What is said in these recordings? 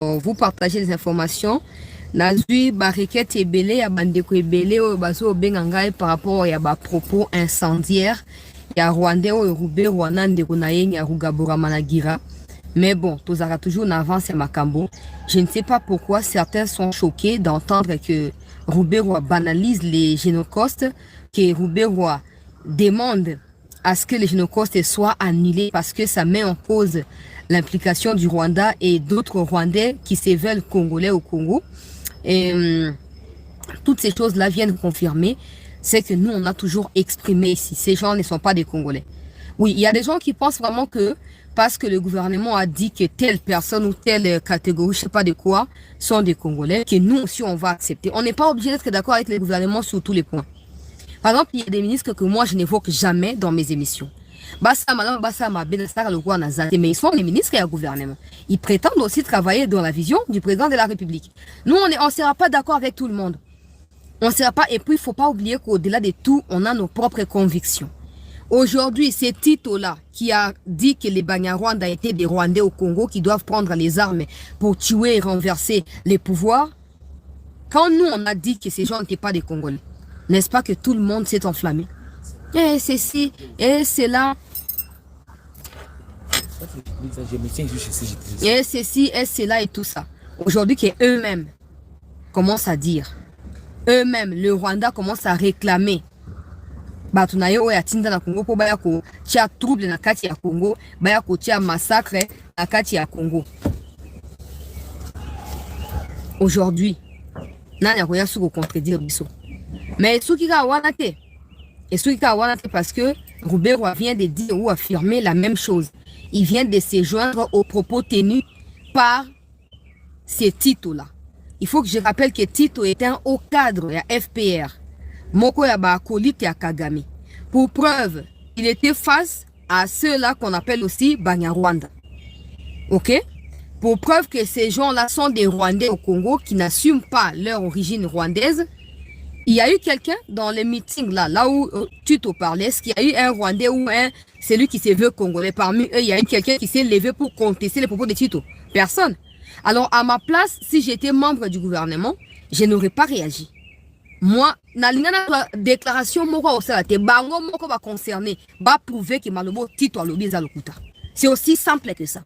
vous partagez les informations. Nazui Bariket Ebele, Abandeko Ebele, Bazo Bengangai par rapport à propos incendiaires. Il y a Rwandais, Rubé, Rwanda, Ndekonaye, Rugabura Managira. Mais bon, tout ça toujours en avance à Makambo. Je ne sais pas pourquoi certains sont choqués d'entendre que Rubé Roi banalise les génocostes, que Rubé Roi demande à ce que les génocostes soient annulés parce que ça met en cause l'implication du Rwanda et d'autres Rwandais qui se veulent congolais au Congo. Et toutes ces choses-là viennent confirmer, c'est que nous, on a toujours exprimé ici. Ces gens ne sont pas des Congolais. Oui, il y a des gens qui pensent vraiment que parce que le gouvernement a dit que telle personne ou telle catégorie, je ne sais pas de quoi, sont des Congolais, que nous aussi, on va accepter. On n'est pas obligé d'être d'accord avec le gouvernement sur tous les points. Par exemple, il y a des ministres que moi, je n'évoque jamais dans mes émissions. Mais ils sont les ministres et le gouvernement. Ils prétendent aussi travailler dans la vision du président de la République. Nous, on ne sera pas d'accord avec tout le monde. On ne sera pas. Et puis, il ne faut pas oublier qu'au-delà de tout, on a nos propres convictions. Aujourd'hui, c'est Tito-là qui a dit que les Banyarwanda étaient des Rwandais au Congo qui doivent prendre les armes pour tuer et renverser les pouvoirs. Quand nous, on a dit que ces gens n'étaient pas des Congolais, n'est-ce pas que tout le monde s'est enflammé? Et c'est ci, et c'est là. Et c'est ci, et c'est là et tout ça. Aujourd'hui, qu'eux-mêmes commencent à dire, eux-mêmes, le Rwanda commence à réclamer. Batunayo oya tinda na Congo po baya ko tia trouble na kati ya Congo, baya ko tia massacre na kati ya Congo. Aujourd'hui, nani akoya suko contredire biso. Mais souki ka wana te. Et souki ka wana te parce que Roubero vient de dire ou affirmer la même chose. Il vient de se joindre aux propos tenus par ces Tito-là. Il faut que je rappelle que Tito est un haut cadre de FPR. Moko ya ba acolyte ya Kagame. Pour preuve, il était face à ceux-là qu'on appelle aussi Banyarwanda. Ok? Pour preuve que ces gens-là sont des Rwandais au Congo qui n'assument pas leur origine rwandaise. Il y a eu quelqu'un dans les meetings là où Tito parlait, est-ce qu'il y a eu un Rwandais ou celui qui se veut congolais parmi eux, il y a eu quelqu'un qui s'est levé pour contester les propos de Tito? Personne. Alors à ma place, si j'étais membre du gouvernement, je n'aurais pas réagi. Moi, na lingana déclaration moko osala te bango moko ba concerné, ba prouver que malobo Tito alobi za lokuta. C'est aussi simple que ça.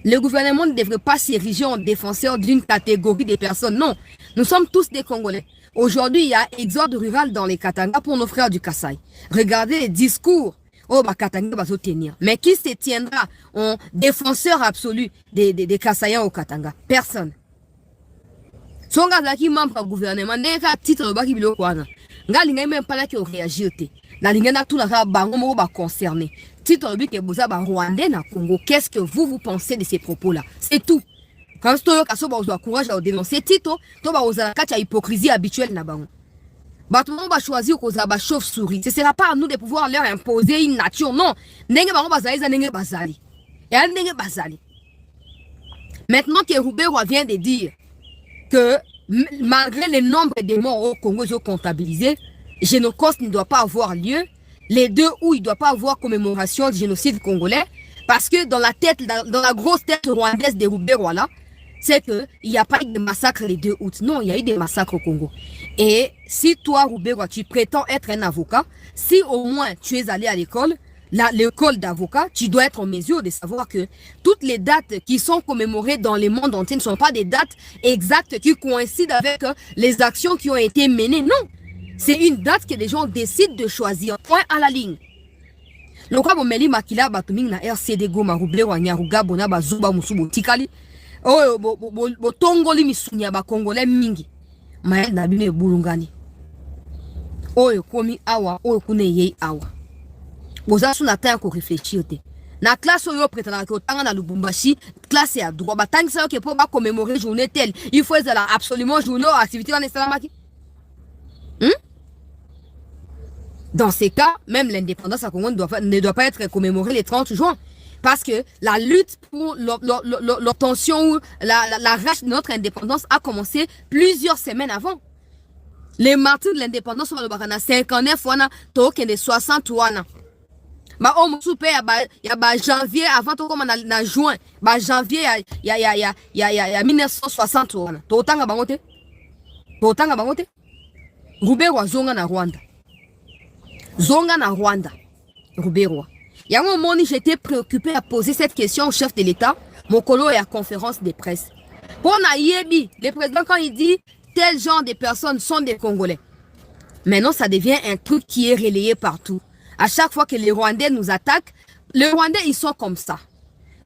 Le gouvernement ne devrait pas s'ériger en défenseur d'une catégorie de personnes. Non, nous sommes tous des Congolais. Aujourd'hui, il y a exode rural dans les Katanga pour nos frères du Kasaï. Regardez les discours. Oh, bah, Katanga va se tenir. Mais qui se tiendra en défenseur absolu des Kasaïens au Katanga? Personne. Songa zaki membre du gouvernement, neka titre baki bilo kwana. Nga linga même pas là qui réagir te. Na linga na tout la bango moko ba concerné. Titre bi ke boza ba Rwandais na Congo. Qu'est-ce que vous pensez de ces propos-là? C'est tout. Quand tu as le courage de dénoncer Tito, tu as la hypocrisie habituelle na bango. Bateau va choisir cause ba chauve-souris. Ce sera pas à nous de pouvoir leur imposer une nature. Non. Nenge bango bazali za nenge bazali. Et à nenge bazali. Maintenant que Roubero vient de dire que malgré le nombre de morts au Congo comptabilisés, génocide ne doit pas avoir lieu. Les 2 août, il ne doit pas avoir commémoration du génocide congolais. Parce que dans la tête, dans la grosse tête rwandaise de Roubero là, c'est qu'il n'y a pas eu de massacre les 2 août. Non, il y a eu des massacres au Congo. Et si toi, Roubero, tu prétends être un avocat, si au moins tu es allé à l'école d'avocat, tu dois être en mesure de savoir que toutes les dates qui sont commémorées dans le monde entier ne sont pas des dates exactes qui coïncident avec les actions qui ont été menées. Non, c'est une date que les gens décident de choisir. Point à la ligne. Le quoi bomeli makila batuming na RCD Goma Roubero wa Nyaruga bona bazuba musubo tikali. Oh bo tongoli misunya ba Congolais mingi. Mael na bine bulungani. Oyo komi awa, oyo kune yei awa. Boza suna temps ko réfléchir te. Na classe oyo prétendant que tanga na Lubumbashi, classe à droit ba tang ça que pour ba commémorer journée telle, il faut absolument journée activité dans Salamaki. Dans ces cas, même l'indépendance à Congo ne doit pas être commémorée le 30 juin. Parce que la lutte pour l'obtention ou la rage de notre indépendance a commencé plusieurs semaines avant. Les martyrs de l'indépendance sont le 59 wana, token de 60 wana. Bah, on soupe ya ba janvier avant tout comme na juin. Bah, janvier ya 1960 wana. Totanga bangote. Totanga bangote. Ruberwa zonga na Rwanda. Zonga na Rwanda. Ruberwa. Yango moni, j'étais préoccupé à poser cette question au chef de l'État. Mon colo est à conférence de presse. Pour Naïebi, le président quand il dit tel genre de personnes sont des Congolais. Maintenant, ça devient un truc qui est relayé partout. À chaque fois que les Rwandais nous attaquent, les Rwandais, ils sont comme ça.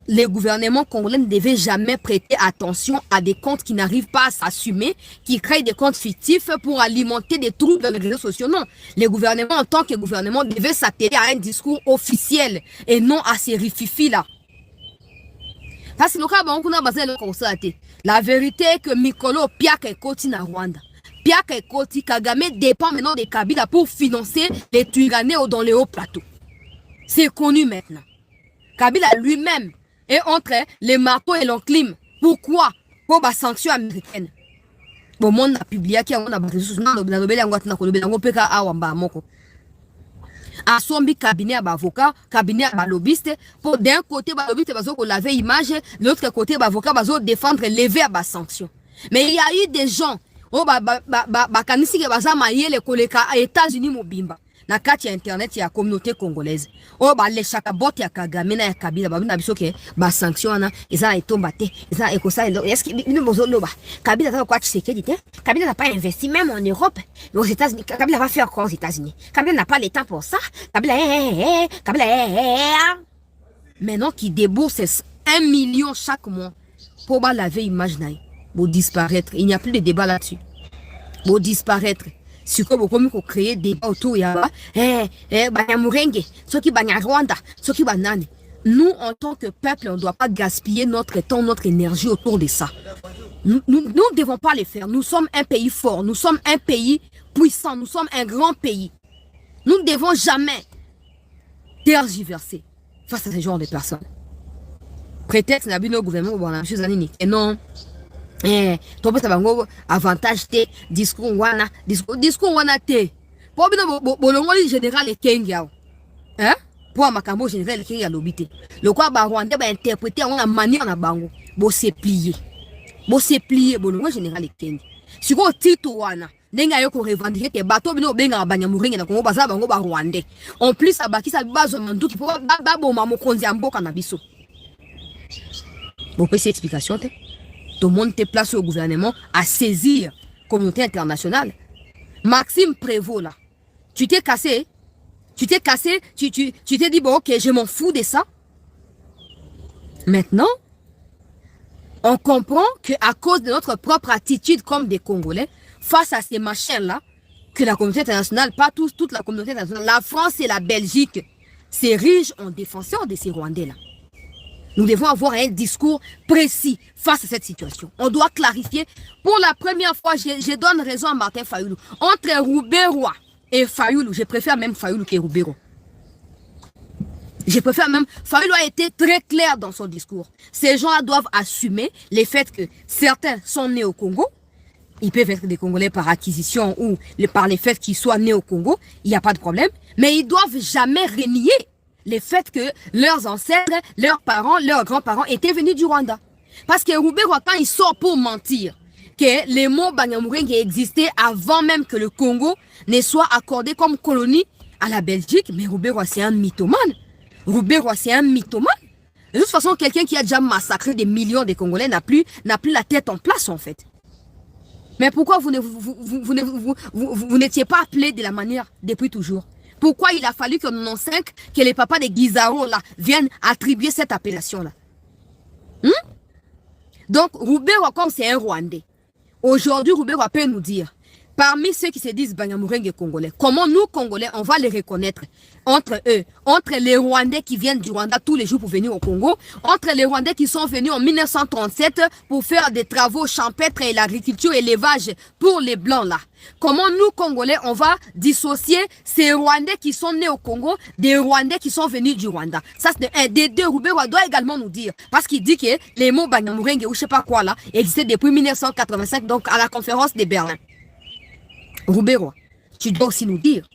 Les gouvernements congolais ne devaient jamais prêter attention à des comptes qui n'arrivent pas à s'assumer, qui créent des comptes fictifs pour alimenter des troubles dans les réseaux sociaux. Non, les gouvernements, en tant que gouvernement, devaient s'atteler à un discours officiel et non à ces rififis-là. Parce que la vérité est que Mikolo Piaka est côté na Rwanda. Piaka et Koti Kagame dépend maintenant de Kabila pour financer les tyrannies dans les hauts plateaux. C'est connu maintenant. Kabila lui-même est entre les marteaux et l'enclume. Pourquoi? Pour les sanctions américaines. Bon, monde a publié qu'il y a des ressources. Non, on a sombi cabinet à avocat, cabinet à lobbyiste. Pour d'un côté, les lobbyistes vont laver l'image, de l'autre côté, les avocats vont défendre, lever à sanctions. Mais il y a eu des gens. Oh kanisi ke baza mayele koleka États-Unis mobimba na kati ya internet ya communauté congolaise. Oh le chaka bote ya Kagame na ya Kabila babina biso ke ba sanction na eza etomba te eza ekosa est-ce que bino bozolo ba Kabila ta kwa Tshisekedi te Kabila n'a pas investi même en Europe aux États-Unis. Kabila va faire quoi aux États-Unis? Kabila n'a pas le temps pour ça. Kabila maintenant qui débourse 1 million chaque mois pour laver image naï. Pour disparaître. Il n'y a plus de débat là-dessus. Pour disparaître. Si vous créer des débats autour, il y a Banyamurenge, ceux qui Banya Rwanda, ceux qui Banane. Nous, en tant que peuple, on ne doit pas gaspiller notre temps, notre énergie autour de ça. Nous ne devons pas le faire. Nous sommes un pays fort, nous sommes un pays puissant, nous sommes un grand pays. Nous ne devons jamais tergiverser face à ce genre de personnes. Prétexte n'a pas nos gouvernements, et non. Tobe sabango avantage te discours wana te po bino bolongoli général Ekenga hein pour makambo général Ekenga lobité le quoi ba Rwanda ba interpréter on a manière na bango bo se plier bolongo général Ekenga siko titre wana ndenga yo ko revendiquer te bato bino benga Banyamurenge na Kongo baza bango ba Rwandais en plus abakisa bazo manduki po ba boma mokonzi ya mboka na biso bo peut cette explication te. Tout le monde te place au gouvernement à saisir la communauté internationale. Maxime Prévost, là, tu t'es cassé, tu t'es dit, bon, ok, je m'en fous de ça. Maintenant, on comprend qu'à cause de notre propre attitude comme des Congolais, face à ces machins-là, que la communauté internationale, pas toute la communauté internationale, la France et la Belgique, s'érigent en défenseurs de ces Rwandais-là. Nous devons avoir un discours précis face à cette situation. On doit clarifier. Pour la première fois, je donne raison à Martin Fayoulou. Entre Ruberwa et Fayoulou, je préfère même Fayoulou que Ruberwa. Je préfère même... Fayoulou a été très clair dans son discours. Ces gens doivent assumer le fait que certains sont nés au Congo. Ils peuvent être des Congolais par acquisition ou par le fait qu'ils soient nés au Congo. Il n'y a pas de problème. Mais ils ne doivent jamais renier le fait que leurs ancêtres, leurs parents, leurs grands-parents étaient venus du Rwanda. Parce que Ruberwa, quand il sort pour mentir, que les mots Banyamurenge existaient avant même que le Congo ne soit accordé comme colonie à la Belgique, mais Ruberwa, c'est un mythomane. Ruberwa, c'est un mythomane. De toute façon, quelqu'un qui a déjà massacré des millions de Congolais n'a plus la tête en place, en fait. Mais pourquoi vous n'étiez pas appelé de la manière depuis toujours? Pourquoi il a fallu qu'en 95, que les papas de Guizaro là viennent attribuer cette appellation-là? Donc, Ruberwa, comme c'est un Rwandais, aujourd'hui, Ruberwa peut nous dire, parmi ceux qui se disent Banyamurenge congolais, comment nous, Congolais, on va les reconnaître entre eux, entre les Rwandais qui viennent du Rwanda tous les jours pour venir au Congo, entre les Rwandais qui sont venus en 1937 pour faire des travaux champêtres et l'agriculture et l'élevage pour les Blancs là. Comment nous, Congolais, on va dissocier ces Rwandais qui sont nés au Congo des Rwandais qui sont venus du Rwanda? Ça, c'est un des deux. Ruberwa doit également nous dire. Parce qu'il dit que les mots Banyamurenge ou je sais pas quoi là existaient depuis 1985, donc à la conférence de Berlin. Ruberwa, tu dois aussi nous dire.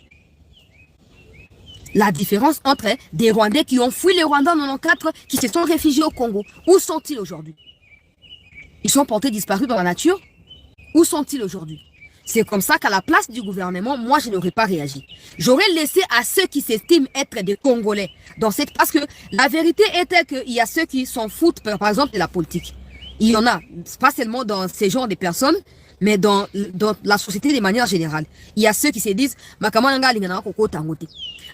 la différence entre des Rwandais qui ont fui le Rwanda en 94, qui se sont réfugiés au Congo. Où sont-ils aujourd'hui? Ils sont portés disparus dans la nature? Où sont-ils aujourd'hui? C'est comme ça qu'à la place du gouvernement, moi, je n'aurais pas réagi. J'aurais laissé à ceux qui s'estiment être des Congolais. Parce que la vérité est qu'il y a ceux qui s'en foutent, par exemple, de la politique. Il y en a, pas seulement dans ces genres de personnes, mais dans la société de manière générale. Il y a ceux qui se disent,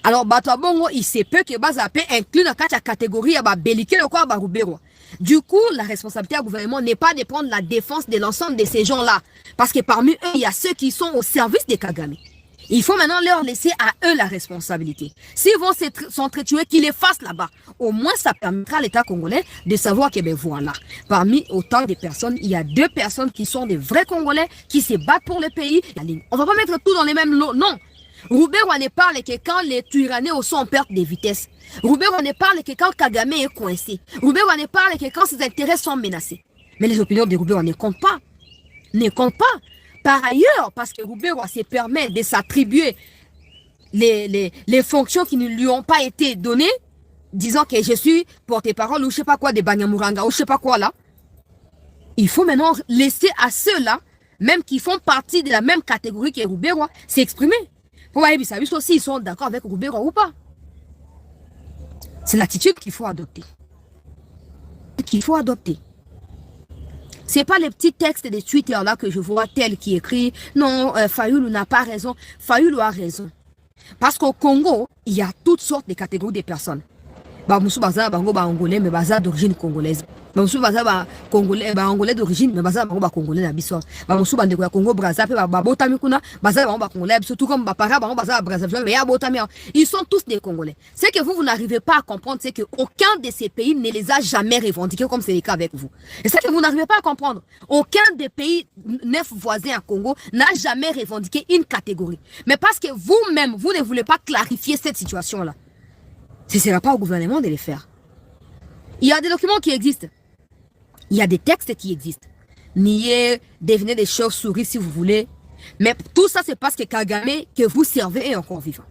alors, Bongo, il se peut que Bazape inclut dans la catégorie à Belliqué le quoi Baroubero. Du coup, la responsabilité du gouvernement n'est pas de prendre la défense de l'ensemble de ces gens-là. Parce que parmi eux, il y a ceux qui sont au service des Kagame. Il faut maintenant leur laisser à eux la responsabilité. S'ils vont s'entretuer, qu'ils les fassent là-bas. Au moins, ça permettra à l'État congolais de savoir que, ben voilà, parmi autant de personnes, il y a 2 personnes qui sont des vrais Congolais, qui se battent pour le pays. On va pas mettre tout dans les mêmes lots, non. Roubero ne parle que quand les Tyrannéos sont en perte de vitesse. Roubero ne parle que quand Kagame est coincé. Roubero ne parle que quand ses intérêts sont menacés. Mais les opinions de Roubero ne comptent pas. Ne comptent pas. Par ailleurs, parce que Roubero se permet de s'attribuer les fonctions qui ne lui ont pas été données, disant que je suis porte-parole ou je sais pas quoi de Banyamuranga ou je sais pas quoi là. Il faut maintenant laisser à ceux-là, même qui font partie de la même catégorie que Roubero, s'exprimer. Pour voir aussi ils sont d'accord avec Roubero ou pas. C'est l'attitude qu'il faut adopter. C'est pas les petits textes de Twitter là que je vois tel qui écrit non, Fayoulou n'a pas raison. Fayoulou a raison. Parce qu'au Congo, il y a toutes sortes de catégories de personnes. Moussou Baza, Bango, Angolais, mais Baza d'origine congolaise. Moussou Baza, Congolais, Angolais d'origine, mais Baza, Bango, Congolais, Nabissor. Moussou Bandeko, Congo, Braza, Babotamikuna, Baza, Bango, Congolais, surtout comme Bapara, Bango, Baza, Braza, mais Yabotamia. Ils sont tous des Congolais. C'est que vous n'arrivez pas à comprendre, c'est qu'aucun de ces pays ne les a jamais revendiqués comme c'est le cas avec vous. Et c'est que vous n'arrivez pas à comprendre. Aucun des pays 9 voisins à Congo n'a jamais revendiqué une catégorie. Mais parce que vous-même, vous ne voulez pas clarifier cette situation-là. Ce ne sera pas au gouvernement de les faire. Il y a des documents qui existent. Il y a des textes qui existent. Nier, devenez des chauves-souris si vous voulez. Mais tout ça, c'est parce que Kagame, que vous servez, est encore vivant.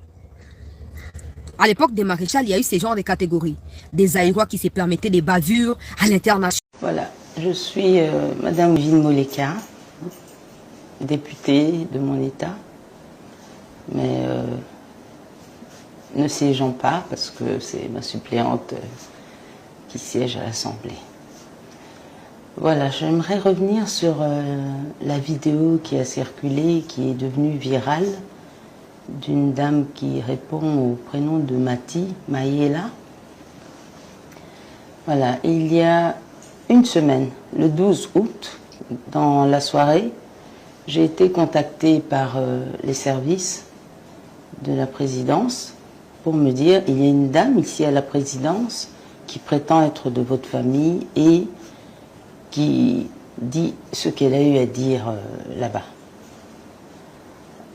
À l'époque des maréchals, il y a eu ces genres de catégories. Des Aïrois qui se permettaient des bavures à l'international. Voilà, je suis Madame Vine Moleka, députée de mon État. Mais... ne siégeant pas, parce que c'est ma suppléante qui siège à l'Assemblée. Voilà, j'aimerais revenir sur la vidéo qui a circulé, qui est devenue virale, d'une dame qui répond au prénom de Mati, Maïela. Voilà, il y a une semaine, le 12 août, dans la soirée, j'ai été contactée par les services de la présidence pour me dire, il y a une dame ici à la présidence qui prétend être de votre famille et qui dit ce qu'elle a eu à dire là-bas.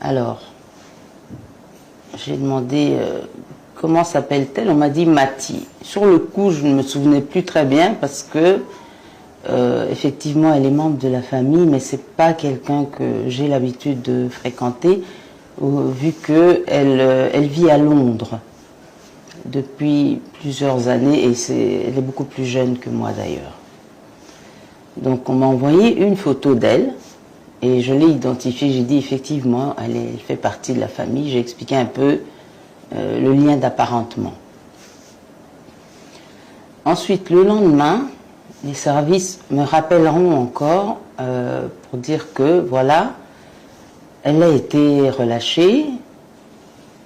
Alors, j'ai demandé comment s'appelle-t-elle. On m'a dit Mati. Sur le coup, je ne me souvenais plus très bien parce que effectivement, elle est membre de la famille, mais c'est pas quelqu'un que j'ai l'habitude de fréquenter. Vu qu'elle vit à Londres depuis plusieurs années et elle est beaucoup plus jeune que moi d'ailleurs. Donc on m'a envoyé une photo d'elle et je l'ai identifiée, j'ai dit effectivement elle fait partie de la famille, j'ai expliqué un peu le lien d'apparentement. Ensuite le lendemain, les services me rappelleront encore pour dire que voilà, elle a été relâchée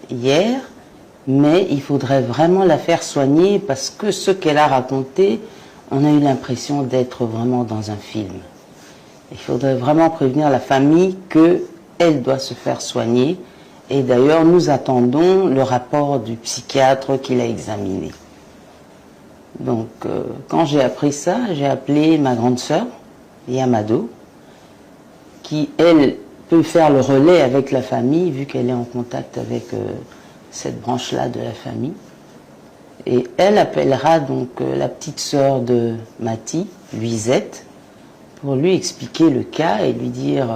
hier, mais il faudrait vraiment la faire soigner parce que ce qu'elle a raconté, on a eu l'impression d'être vraiment dans un film. Il faudrait vraiment prévenir la famille qu'elle doit se faire soigner. Et d'ailleurs, nous attendons le rapport du psychiatre qui l'a examiné. Donc, quand j'ai appris ça, j'ai appelé ma grande sœur, Yamado, qui, elle, peut faire le relais avec la famille, vu qu'elle est en contact avec cette branche-là de la famille. Et elle appellera donc la petite sœur de Mati, Luisette, pour lui expliquer le cas et lui dire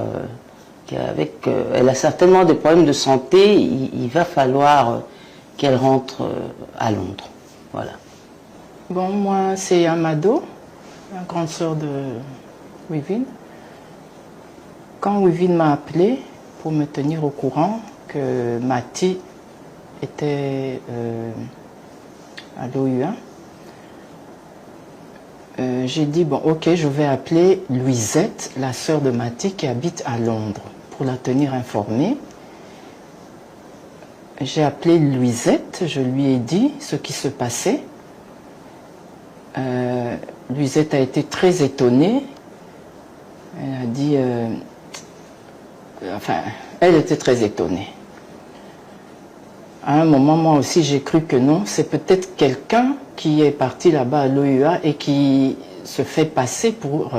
qu'avec, elle a certainement des problèmes de santé, il va falloir qu'elle rentre à Londres. Voilà. Bon, moi, c'est Amado, la grande sœur de Wivine. Quand Wivine m'a appelé pour me tenir au courant que Mati était à l'OUA, j'ai dit, bon, ok, je vais appeler Louisette, la sœur de Mati qui habite à Londres, pour la tenir informée. J'ai appelé Louisette, je lui ai dit ce qui se passait. Louisette a été très étonnée. Elle a dit... enfin, elle était très étonnée. À un moment, moi aussi, j'ai cru que non. C'est peut-être quelqu'un qui est parti là-bas à l'OUA et qui se fait passer pour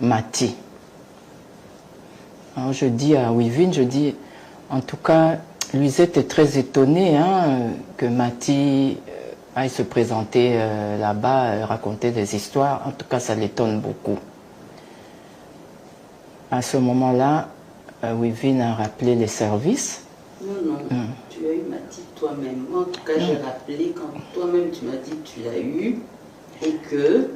Mati. Alors, je dis à Wivine, je dis, en tout cas, Louisette est très étonnée que Mati aille se présenter là-bas, raconter des histoires. En tout cas, ça l'étonne beaucoup. À ce moment-là, Wivine a rappelé les services. Non, tu as eu Mati toi-même. Moi, en tout cas, j'ai rappelé quand toi-même tu m'as dit que tu l'as eu et que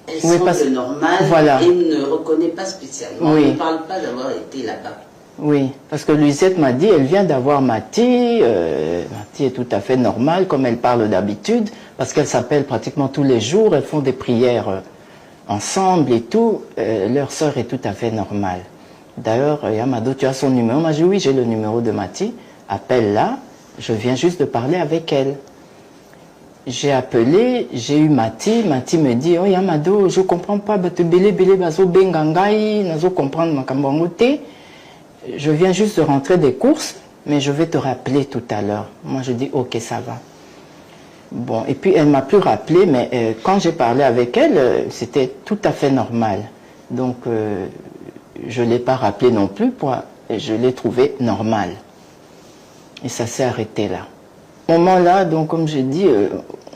elle semble normale voilà. Et ne reconnaît pas spécialement. Oui. Elle ne parle pas d'avoir été là-bas. Oui, parce que Louisette m'a dit, elle vient d'avoir Mati. Mati est tout à fait normale, comme elle parle d'habitude, parce qu'elle s'appelle pratiquement tous les jours, elles font des prières ensemble et tout. Leur sœur est tout à fait normale. D'ailleurs, Amado, tu as son numéro? Moi, j'ai dit oui, j'ai le numéro de Mati. Appelle-la, je viens juste de parler avec elle. J'ai appelé, j'ai eu Mati. Mati me dit, oh Amado, je ne comprends pas, je viens juste de rentrer des courses, mais je vais te rappeler tout à l'heure. Moi, je dis, ok, ça va. Bon, et puis elle m'a plus rappelé, mais quand j'ai parlé avec elle, c'était tout à fait normal. Donc, je ne l'ai pas rappelé non plus, je l'ai trouvé normal. Et ça s'est arrêté là. Au moment-là, donc, comme j'ai dit,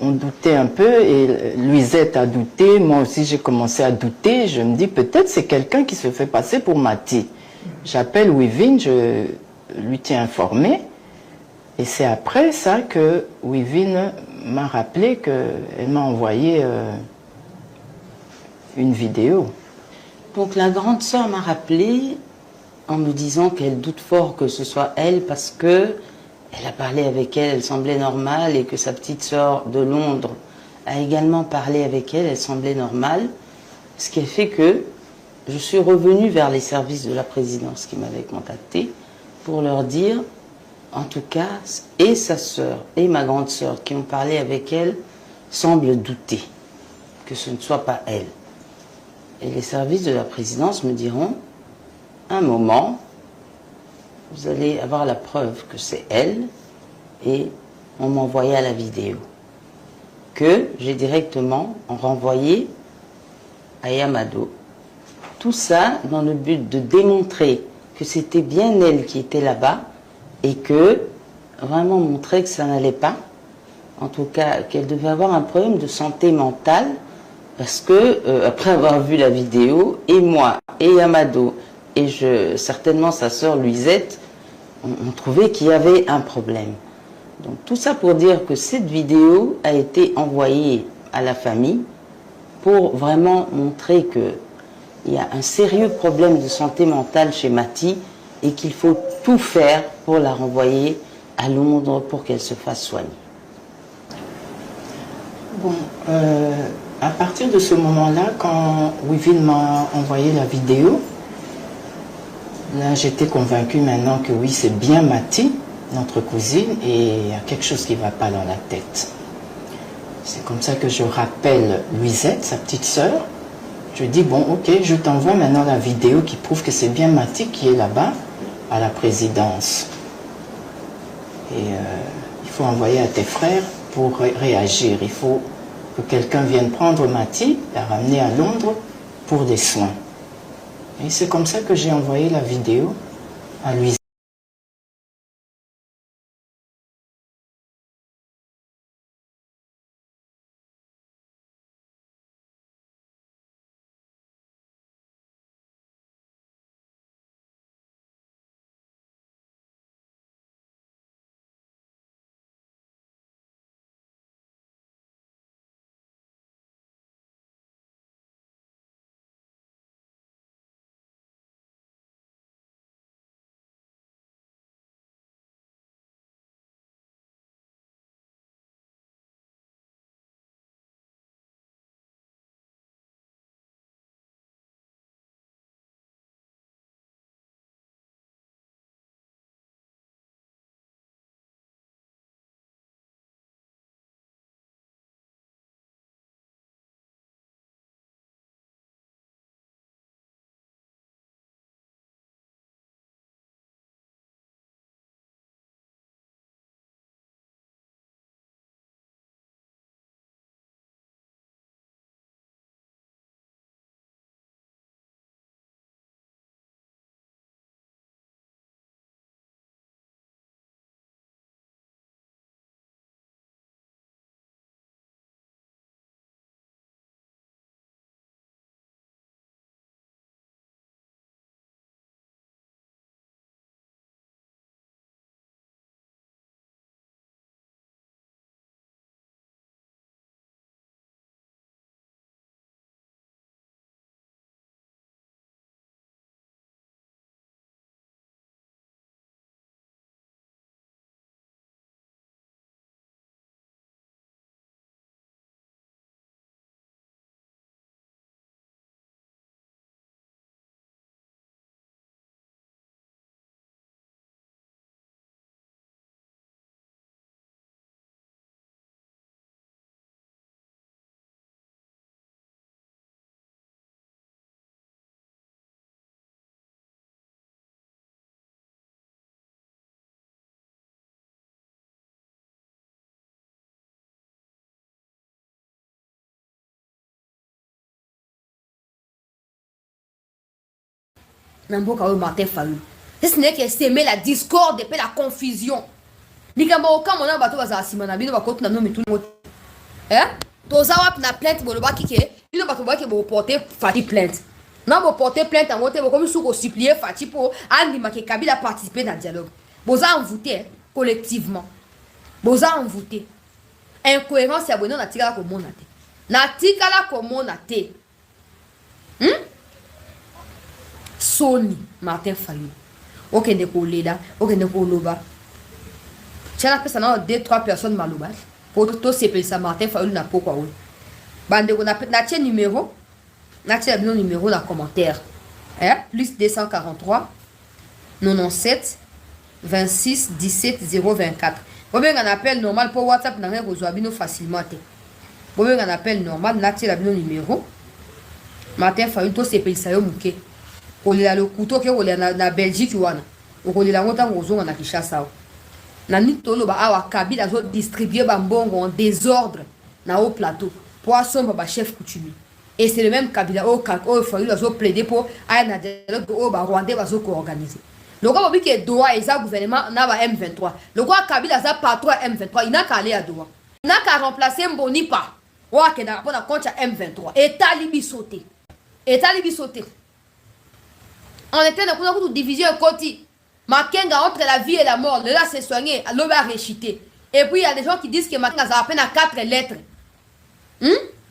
on doutait un peu, et Louisette a douté, moi aussi j'ai commencé à douter. Je me dis, peut-être c'est quelqu'un qui se fait passer pour Mati. J'appelle Wivine, je lui tiens informé, et c'est après ça que Wivine m'a rappelé qu'elle m'a envoyé une vidéo. Donc la grande sœur m'a rappelé en me disant qu'elle doute fort que ce soit elle parce que elle a parlé avec elle, elle semblait normale, et que sa petite sœur de Londres a également parlé avec elle, elle semblait normale. Ce qui a fait que je suis revenue vers les services de la présidence qui m'avaient contacté pour leur dire, en tout cas, et sa sœur et ma grande sœur qui ont parlé avec elle semblent douter que ce ne soit pas elle. Et les services de la présidence me diront, un moment, vous allez avoir la preuve que c'est elle, et on m'envoya la vidéo que j'ai directement renvoyée à Yamado. Tout ça dans le but de démontrer que c'était bien elle qui était là-bas et que vraiment montrer que ça n'allait pas, en tout cas qu'elle devait avoir un problème de santé mentale, parce que après avoir vu la vidéo, et moi et Yamado et certainement sa sœur Louisette, on trouvait qu'il y avait un problème. Donc tout ça pour dire que cette vidéo a été envoyée à la famille pour vraiment montrer qu'il y a un sérieux problème de santé mentale chez Mati et qu'il faut tout faire pour la renvoyer à Londres pour qu'elle se fasse soigner. Bon, à partir de ce moment-là, quand Wivine m'a envoyé la vidéo, là j'étais convaincue maintenant que oui, c'est bien Mati, notre cousine, et il y a quelque chose qui ne va pas dans la tête. C'est comme ça que je rappelle Louisette, sa petite sœur. Je dis, bon, ok, je t'envoie maintenant la vidéo qui prouve que c'est bien Mati qui est là-bas, à la présidence. Et il faut envoyer à tes frères pour réagir. Il faut que quelqu'un vienne prendre Mati, la ramener à Londres pour des soins. Et c'est comme ça que j'ai envoyé la vidéo à Louisette. Namboka o Martin Fayulu. Ce n'est que s'aimer la discorde et la confusion. Nikamba aucun moment bato baza simana bino bakoti na nomi tout le monde. Hein? Toza wap na plainte boloba kike, bino bato ba ke bo porter Fati plainte. Non bo porter plainte en wote bo comme sou ko supplier Fati pour andima ke Kabila participer dans le dialogue. Boza envoûté collectivement. Boza envoûté. Incohérence ya bono na tikala ko mona te. Na tikala ko mona te. Soni Martin Fayulu. Okende ko leda, okende ko loba. Tiens, après ça, 2-3 personnes maloba. Pour tout c'est ça Martin Fayulu n'a pas quoi. Bande on a natie numéro. Natie le numéro dans commentaire. Hein? Plus 243 97 26 17 024. Vous avez un appel normal pour WhatsApp n'a rien besoin facilement. Vous avez un appel normal natie le numéro. Martin Fayulu tout c'est ça yo muke. On a le couteau que on a na Belgique wana. On a la montagne aux na Kinshasa. Na nitolo ba awa Kabila zo distribuer ba mbongo en désordre na au plateau. Poisson ba chef coutumier. Et c'est le même Kabila au Fayulu zo plaider pour ay na dialogue au ba Rwandais ba zo ko organiser. Le quoi bobi que Doha et ça gouvernement na ba M23. Le quoi Kabila za patron M23, il n'a qu'à aller à Doha. Il n'a qu'à remplacer Mboni pa. Wa ke na pona contre M23. Et Talibi sauté. Et Talibi sauté. On était dans une division côté. Makenga entre la vie et la mort. Là, c'est soigné. L'eau va réchiter. Et puis, il y a des gens qui disent que Makenga, ça a à peine à 4 lettres.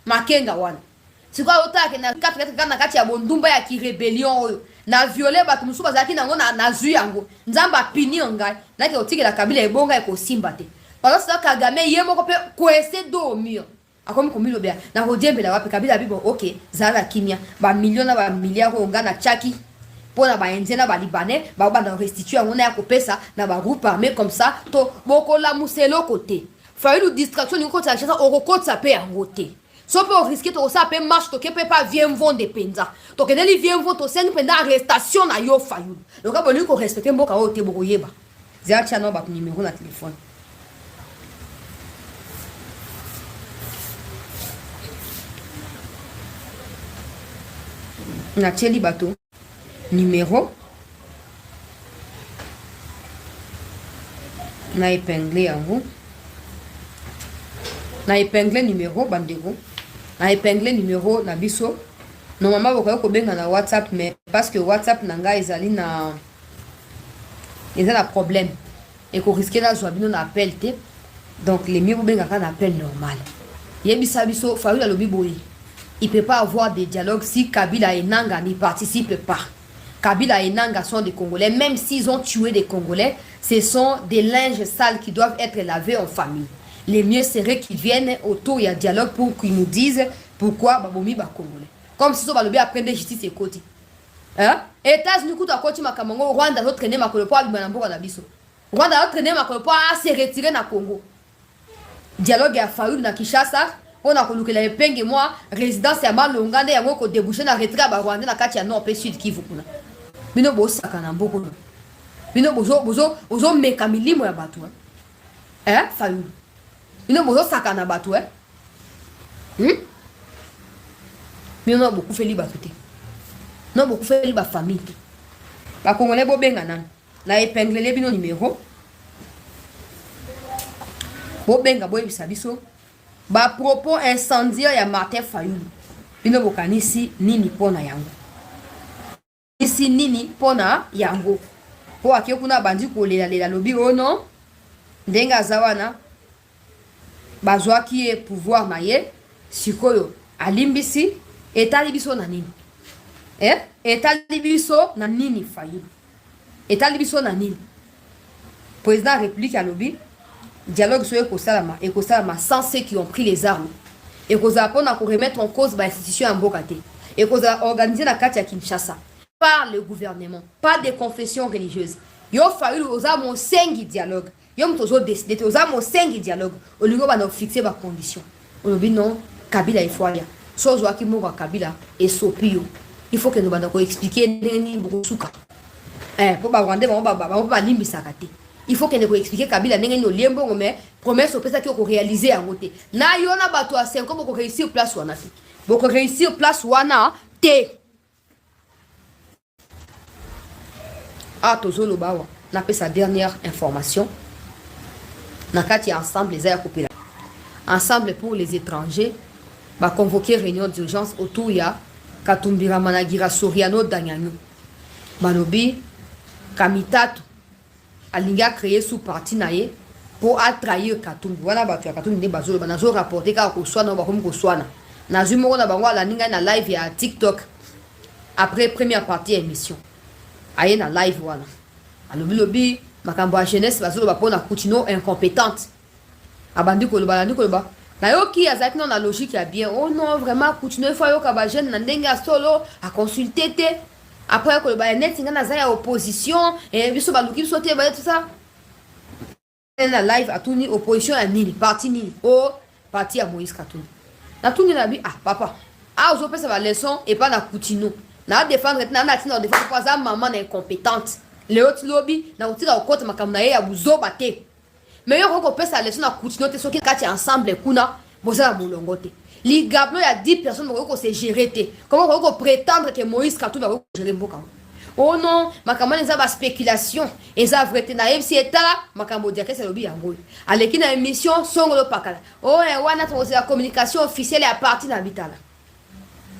Makenga, wan. C'est quoi, autant que na 4 lettres, quand il y a Bondumba qui rébellion, na violé, Batumusu, Bazaki, na Zuyango, Nzamba pini, Ongai, na qui otike la Kabila et Bonga et Kosimbate. Pendant ce temps, Kagame, Yemo, coincé dos au mur. A comme comme bien. Na Rodien, Bela, Kabila, Bibo, ok, Zara Kimia, ba million, ba milliard, Onga, na Tchaki. Pour la Indien, la Libanais, ba restituer on a coupé ça, na ba groupe armé comme ça, to boko la muselo côté. Fayulu distraction ni côté ça, on recote ça peut en côté. So peut risquer to ça peut marche to que peut pas vient vont de penza. To que les vient vont to sen pendant arrestation na yo Fayulu. Donc a bonu ko respecter mboka o te boko yeba. Zia tia no ba numéro na téléphone. Na teli bateau. Numéro na épinglé en haut na épinglé numéro bandego na épinglé numéro na biso normalement vous ko benga na WhatsApp mais parce que WhatsApp nanga ezali na problème et ko risquer na zo bino na appel te donc les mieux benga ka na appel normal yebisa biso Fayulu lobi boyi il peut pas avoir des dialogues si Kabila et Nanga n'y participent pas. Kabila et Nanga sont des Congolais, même s'ils ont tué des Congolais, ce sont des linges sales qui doivent être lavés en famille. Les mieux serait qu'ils viennent autour et à dialogue pour qu'ils nous disent pourquoi Babomi ba Congolais. Comme si on va le bien apprendre justice et côté. Hein? États-Unis, quand on a Kamango, Rwanda a traîné ma colopo à Bimanambo à Biso. Rwanda a traîné ma colopo à se retirer na Congo. Dialogue à Fayulu na Kinshasa. On a connu que les peng et moi, résidence à Malongande, et à moi, qu'on débouché na retrait à Rwanda na Katia Nord, et Sud Kivu. Bino bosa kana mboko bino bozo meka milimo ya batu Fayulu bino bozo sakana batu bino beaucoup fait liba tout non beaucoup fait liba famille ba congolais bo benga nan na épingle bino numéro bo benga bo ebisa biso ba propos incendiaire ya Martin Fayulu bino bokanisi nini pona yango ici nini pona yango po akio kuna bandi ko lela lobi ono ndenga zawana bazwa ki e pouvoir maye sikoyo alimbisi etali biso na nini etali biso na nini Fayulu etali biso na nini président république a lobi dialogue sur ekosalama sans ceux qui ont pris les armes et qu'on a pour remettre en cause ba institution en Bokate et qu'on a organisé la carte à Kinshasa par le gouvernement, pas des confessions religieuses. Yo Fayulu oza mon 5 dialogue. Yo mtozo décider oza mon 5 dialogue. Au lieu de fixer ba condition. On dit non, Kabila il faut aller. Sozo aki mo Kabila et sopio. Il faut que nous bandako expliquer neni brusuka. Pour ba Rwanda ba limbi sakate. Il faut que nous expliquer Kabila neni no liembo mais promesse au pesa qui ko réaliser à côté. Na yo na bato a 5 ko réussir place wana. Boko réussir place wana te. Ah, Tozolo Bawa, n'a pas sa dernière information. Nakati ensemble les airs coupés. Ensemble pour les étrangers, va convoquer réunion d'urgence autour ya Katumbira Managira Soriano Danyanu. Manobi, Kamitatu, Alinga créé sous parti naye pour attraire Katumbi. Voilà, bah, Katumbi n'est pas zolo, nazo rapporté car qu'on soit, non, bah, comme qu'on soit. Nazumo, na bangwa, la ninga na live ya TikTok. Après première partie émission. Aye na live, voilà. Alobi lobi, makambo a jeunesse, bah, zolo, bah, pour na Coutinho incompétente. Abandi koloba, abandi koloba. Na yo qui a zaki non la logique ya bien. Oh non, vraiment, Coutinho, il faut yo kaba jeune, na ndenga solo, à consulter te. Après, koloba, net, singa na zaya opposition, et biso baluki, biso te, tout ça. Na live à tout ni opposition à nini, parti nini. Oh, parti à Moïse Katumbi. Na tout ni na bi, ah, papa. Ah, vous ça va leçon et pas na Coutinho. Na défendre, na défendre, pas ça, maman incompétente. Les autres lobby, na outil au côté, ma kamnaye, à vous zobater. Mais yo ko pesa leçon na Coutinho, te soki kati ensemble, kuna, boza na molongote. Li gablo, il y a 10 personnes qui se gérer. Comment on peut prétendre que Moïse Katumbi va gérer Mboka? Oh non, makambo les a spéculation, ils a vrai na si eta makambo dia que c'est lobby yango. Aleki na émission songolo pakala. Oh et wana to la communication officielle à partir na bitala.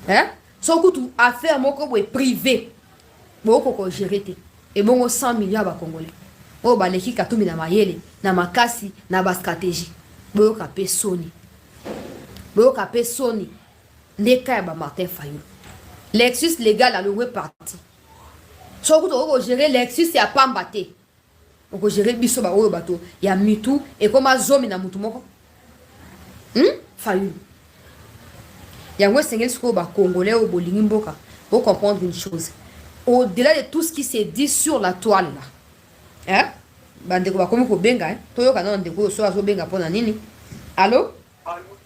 Hein? Son coup affaire moko boy privé. Boko ko gérer te. Et bongo 100 millions ba congolais. Oh ba leki Katumbi na mayele, na makasi, na ba stratégie. Boyo ka pesoni. Boyo ka pesoni. Ndeka ba Martin Fayulu. Lexus légal à louer parti. Surtout on gérer Lexus et à pas mbaté. On gérer biso ba oyo bato ya mitu et comme zomi na mutu moko. Fayulu. Ya ngwe sengel sko ba congolais au bolingi mboka pour comprendre une chose. Au-delà de tout ce qui s'est dit sur la toile là. Hein? Bande ko ba komi ko benga hein. Toyo kana ndeko so azo benga pona nini? Allô? Allô?